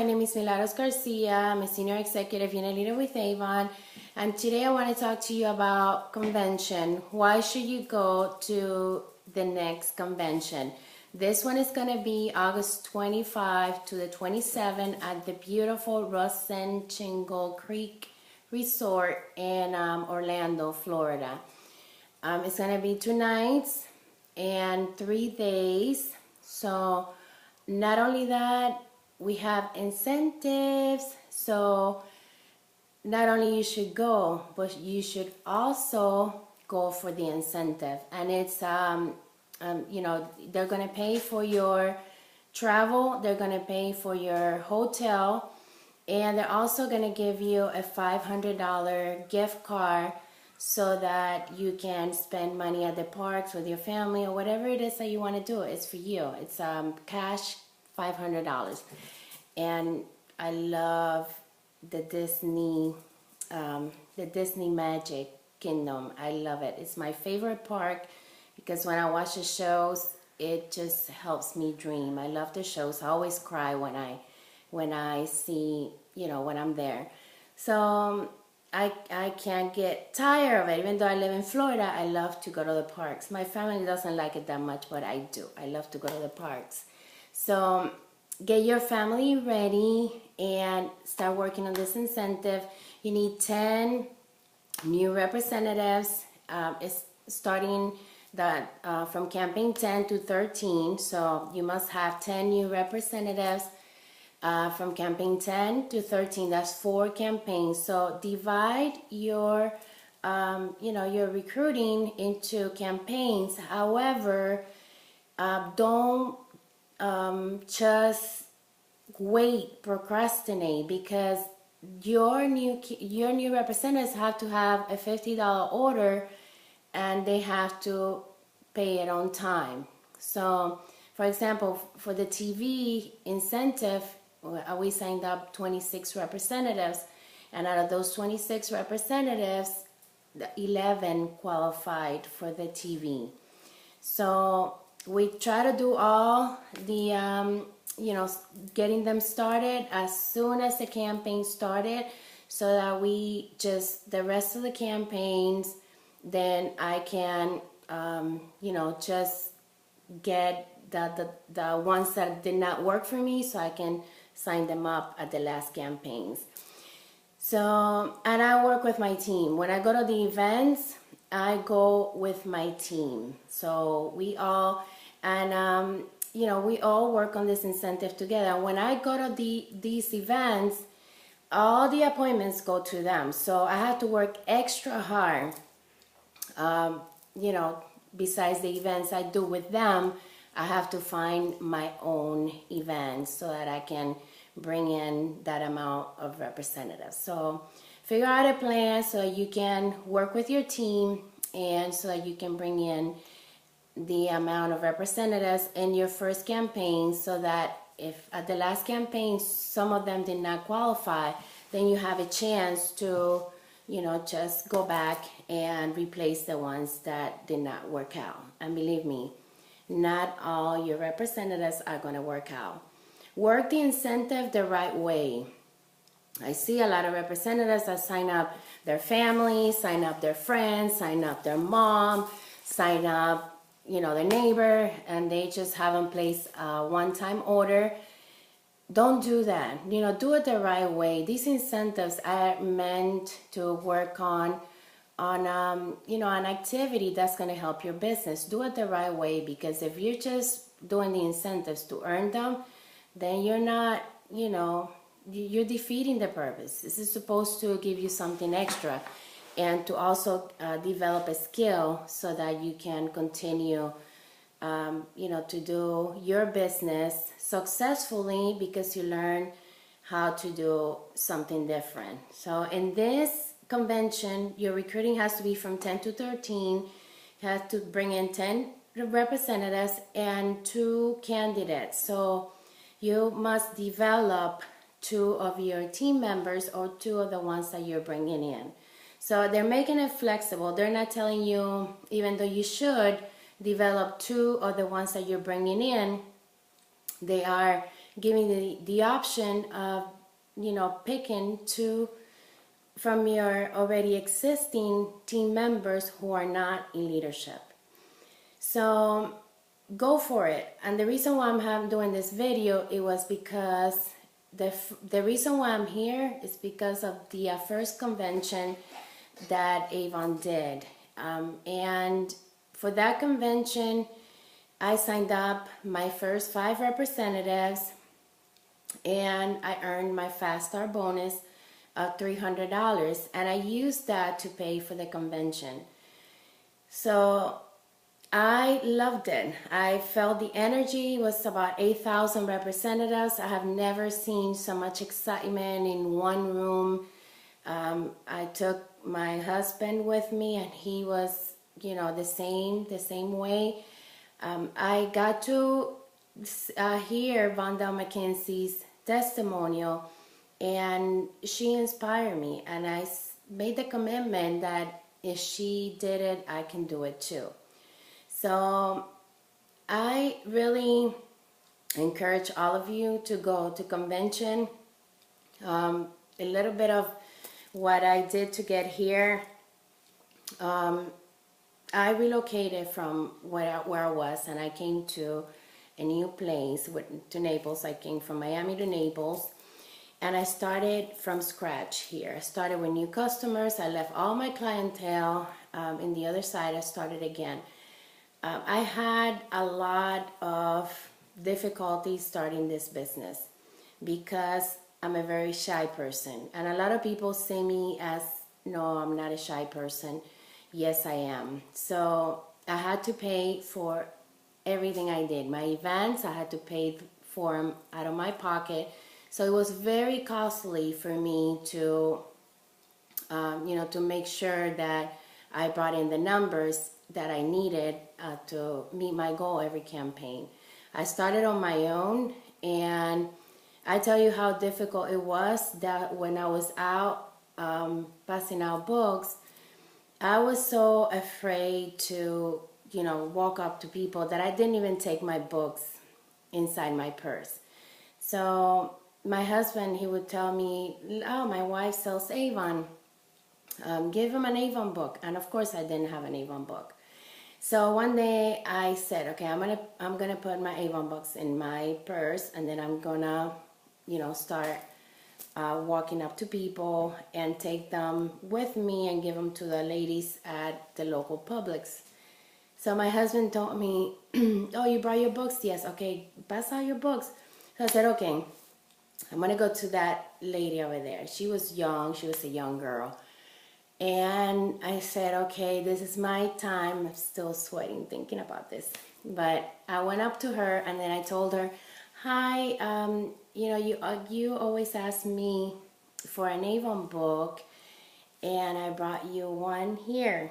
my name is Milagros Garcia. I'm a senior executive unit leader with Avon, and today I want to talk to you about convention. Why should you go to the next convention? This one is going to be August 25 to the 27 at the beautiful Chingle Creek Resort in Orlando, Florida. It's going to be 2 nights and 3 days. So not only that, we have incentives. So not only you should go, but you should also go for the incentive. And it's you know, they're going to pay for your travel, they're going to pay for your hotel, and they're also going to give you a $500 gift card so that you can spend money at the parks with your family or whatever it is that you want to do. It's for you. It's cash $500. And I love the Disney Magic Kingdom. I love it. It's my favorite park because when I watch the shows, it just helps me dream. I love the shows. I always cry when I see, you know, when I'm there. So I can't get tired of it. Even though I live in Florida, I love to go to the parks. My family doesn't like it that much, but I do. I love to go to the parks. So get your family ready and start working on this incentive. You need 10 new representatives. It's starting from campaign 10 to 13. So you must have 10 new representatives from campaign 10 to 13. That's 4 campaigns. So divide your you know, your recruiting into campaigns. However, don't just wait, procrastinate, because your new representatives have to have a $50 order and they have to pay it on time. So for example, for the TV incentive, we signed up 26 representatives, and out of those 26 representatives, 11 qualified for the TV. So we try to do all the you know, getting them started as soon as the campaign started, so that we just, the rest of the campaigns, then I can you know, just get the ones that did not work for me, so I can sign them up at the last campaigns. So, and I work with my team. When I go to the events, I go with my team. So we all, and you know, we all work on this incentive together. When I go to these events, all the appointments go to them. So I have to work extra hard. You know, besides the events I do with them, I have to find my own events so that I can bring in that amount of representatives. So figure out a plan so you can work with your team, and so that you can bring in the amount of representatives in your first campaign, so that if at the last campaign some of them did not qualify, then you have a chance to, you know, just go back and replace the ones that did not work out. And believe me, not all your representatives are going to work out. Work the incentive the right way. I see a lot of representatives that sign up their family, sign up their friends, sign up their mom, sign up, you know, their neighbor, and they just haven't placed a one-time order. Don't do that. You know, do it the right way. These incentives are meant to work on you know, an activity that's going to help your business. Do it the right way, because if you're just doing the incentives to earn them, then you're not, you know, you're defeating the purpose. This is supposed to give you something extra, and to also develop a skill so that you can continue you know, to do your business successfully, because you learn how to do something different. So in this convention, your recruiting has to be from 10 to 13. You have to bring in 10 representatives and 2 candidates. So you must develop 2 of your team members, or 2 of the ones that you're bringing in. So they're making it flexible. They're not telling you, even though you should develop 2 of the ones that you're bringing in, they are giving the option of, picking two from your already existing team members who are not in leadership. So go for it. And the reason why I'm doing this video, it was because the reason why I'm here is because of the first convention that Avon did. And for that convention, I signed up my first 5 representatives, and I earned my Fast Start bonus of $300, and I used that to pay for the convention. So I loved it. I felt the energy. It was about 8,000 representatives. I have never seen so much excitement in one room. I took my husband with me, and he was, the same way. I got to hear Vonda McKenzie's testimonial, and she inspired me, and I made the commitment that if she did it, I can do it too. So I really encourage all of you to go to convention. A little bit of what I did to get here. I relocated from where I was, and I came to a new place, to Naples. I came from Miami to Naples, and I started from scratch here. I started with new customers. I left all my clientele. In the other side, I started again. I had a lot of difficulty starting this business because I'm a very shy person. And a lot of people see me as, no, I'm not a shy person. Yes, I am. So I had to pay for everything I did. My events, I had to pay for them out of my pocket. So it was very costly for me to, to make sure that I brought in the numbers that I needed to meet my goal every campaign. I started on my own, and I tell you how difficult it was that when I was out passing out books, I was so afraid to, walk up to people that I didn't even take my books inside my purse. So my husband, he would tell me, oh, my wife sells Avon. Give him an Avon book. And of course I didn't have an Avon book. So one day I said, okay, I'm gonna put my Avon books in my purse, and then I'm gonna, start walking up to people and take them with me and give them to the ladies at the local Publix. So my husband told me, oh, you brought your books? Yes. Okay, pass out your books. So I said, okay, I'm gonna go to that lady over there. She was young. She was a young girl. And I said, okay, this is my time. I'm still sweating thinking about this. But I went up to her, and then I told her, hi, you always ask me for an Avon book, and I brought you one here,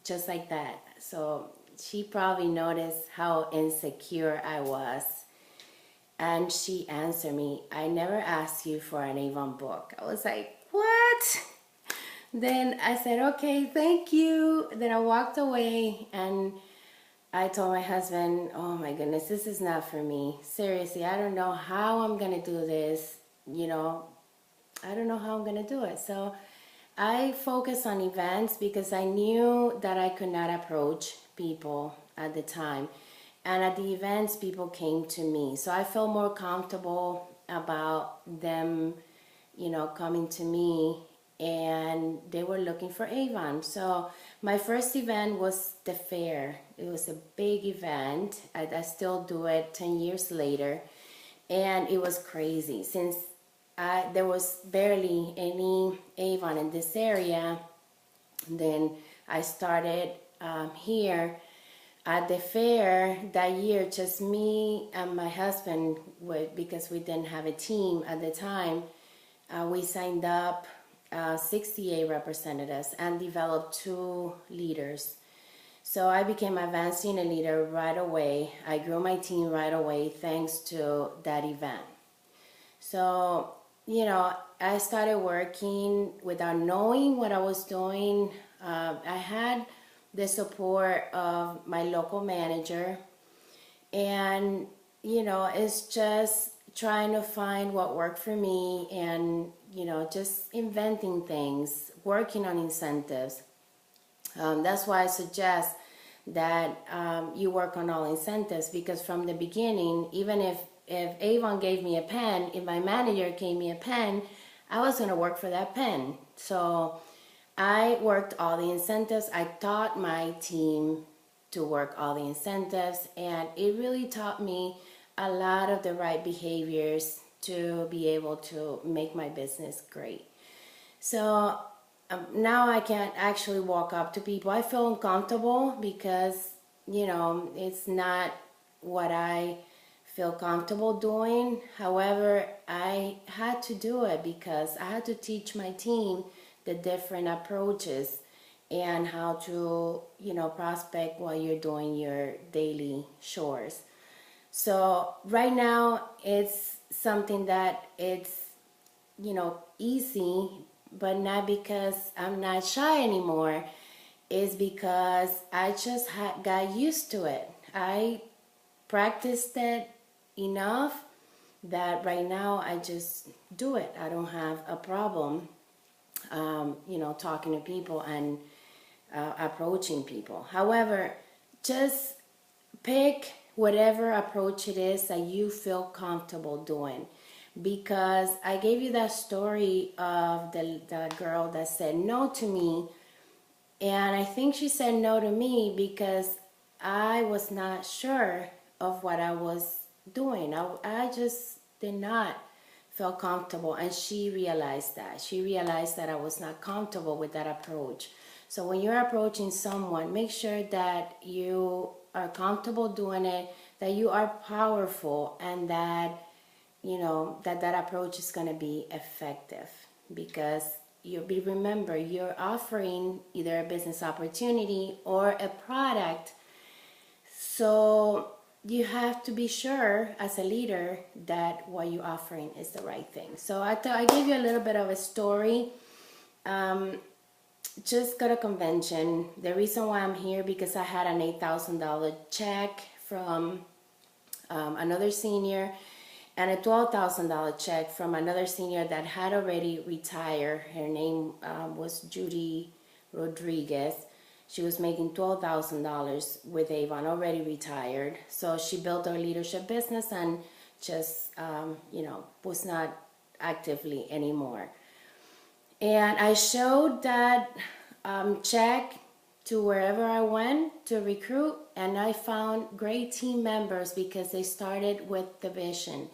just like that. So she probably noticed how insecure I was. And she answered me, I never asked you for an Avon book. I was like, what? Then I said, okay, thank you. Then I walked away, and I told my husband, oh my goodness, this is not for me. Seriously, I don't know how I'm going to do this. I don't know how I'm going to do it. So I focused on events because I knew that I could not approach people at the time. And at the events, people came to me. So I felt more comfortable about them, coming to me, and they were looking for Avon. So my first event was the fair. It was a big event. I still do it 10 years later. And it was crazy since there was barely any Avon in this area. Then I started here at the fair that year, just me and my husband, because we didn't have a team at the time. We signed up 68 representatives and developed 2 leaders. So I became advanced senior leader right away. I grew my team right away thanks to that event. So, I started working without knowing what I was doing. I had the support of my local manager, and it's just trying to find what worked for me, and just inventing things, working on incentives. That's why I suggest that you work on all incentives, because from the beginning, even if Avon gave me a pen, if my manager gave me a pen, I was going to work for that pen. So I worked all the incentives. I taught my team to work all the incentives, and it really taught me a lot of the right behaviors to be able to make my business great. So now I can actually walk up to people. I feel uncomfortable because, it's not what I feel comfortable doing. However, I had to do it because I had to teach my team the different approaches and how to, prospect while you're doing your daily chores. So right now it's something that it's, easy, but not because I'm not shy anymore. It's because I just got used to it. I practiced it enough that right now I just do it. I don't have a problem, talking to people and approaching people. However, just pick whatever approach it is that you feel comfortable doing. Because I gave you that story of the girl that said no to me, and I think she said no to me because I was not sure of what I was doing. I just did not feel comfortable, and she realized that. She realized that I was not comfortable with that approach. So when you're approaching someone, make sure that you are comfortable doing it, that you are powerful, and that that approach is going to be effective, because remember, you're offering either a business opportunity or a product. So you have to be sure as a leader that what you're offering is the right thing. So I thought I gave you a little bit of a story. Just got a convention. The reason why I'm here, because I had an $8,000 check from another senior, and a $12,000 check from another senior that had already retired. Her name was Judy Rodriguez. She was making $12,000 with Avon, already retired. So she built her leadership business and just, was not actively anymore. And I showed that check to wherever I went to recruit, and I found great team members because they started with the vision.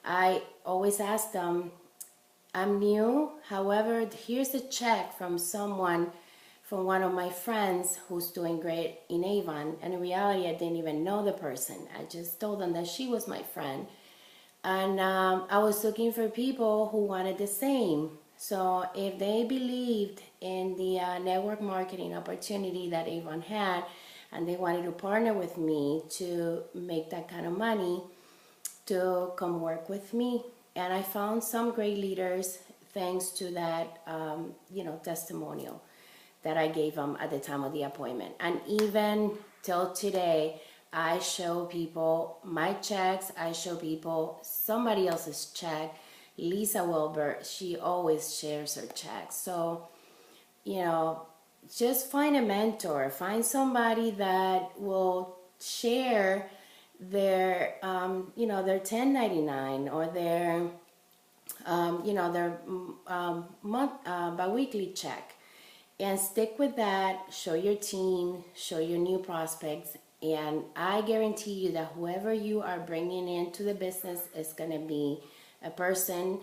I always ask them, I'm new, however, here's a check from someone, from one of my friends who's doing great in Avon. And in reality, I didn't even know the person. I just told them that she was my friend. And I was looking for people who wanted the same. So if they believed in the network marketing opportunity that Avon had, and they wanted to partner with me to make that kind of money, to come work with me. And I found some great leaders thanks to that, testimonial that I gave them at the time of the appointment. And even till today, I show people my checks. I show people somebody else's check. Lisa Wilbur, she always shares her checks. So, just find a mentor. Find somebody that will share their, their 1099 or their, biweekly check, and stick with that. Show your team, show your new prospects, and I guarantee you that whoever you are bringing into the business is going to be a person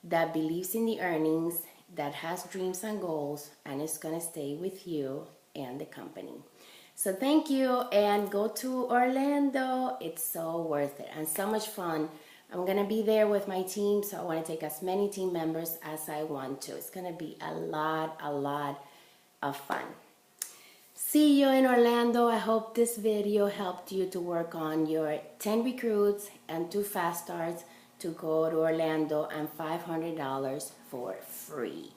that believes in the earnings, that has dreams and goals, and is going to stay with you and the company. So thank you, and go to Orlando. It's so worth it and so much fun. I'm going to be there with my team, so I want to take as many team members as I want to. It's going to be a lot of fun. See you in Orlando. I hope this video helped you to work on your 10 recruits and 2 fast starts to go to Orlando, and $500 for free.